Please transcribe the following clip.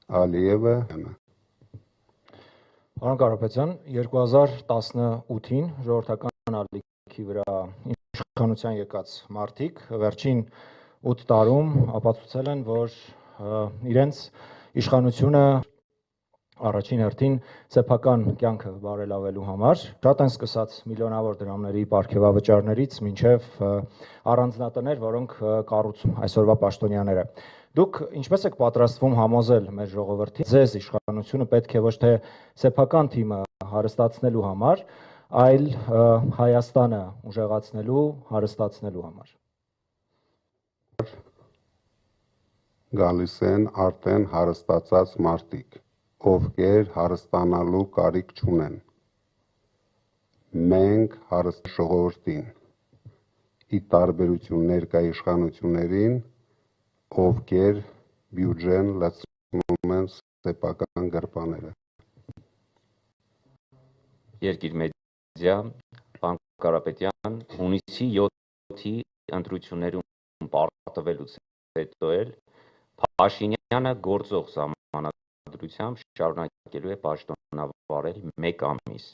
Ալիևը Պարոն Կարապետյան, 2018-ին ժողովրդական ալիքի վրա իշխանության եկած մարդիկ վերջին 8 տարում ապացուցել են, որ իրենց իշխանությունը առաջին հերթին սեփական կյանքը բարելավելու համար շատ են սկսած միլիոնավոր դրամների պարգևավճարներից մինչև առանձնատներ, որոնք կառուցում այսօրվա պաշտոնյաները։ Դուք ինչպես եք պատրաստվում համոզել մեր ժողովրդին, ձեզ իշխանությունը պետք է ոչ թե սեփական թիմը հարստացնելու համար, այլ Հայաստանը ուժեղացնելու, հարստացնելու համար։ Գալիս են արդեն հարստացած մարդիկ, ովքեր հարստանալու կարիք չունեն։ Մենք հարստ ժողովրդին, ի տարբերություն ներկա իշխանություններին, ովքեր բյուջեն լցնում են սեփական գրպանները։ Երկիր մեդիա, պարոն Կարապետյան, հունիսի 7-ի ընտրություններում պարտվելուց հետո էլ Փաշինյանը գործող սահմանադրությամբ շարունակելու է պաշտոնավարել 1 ամիս։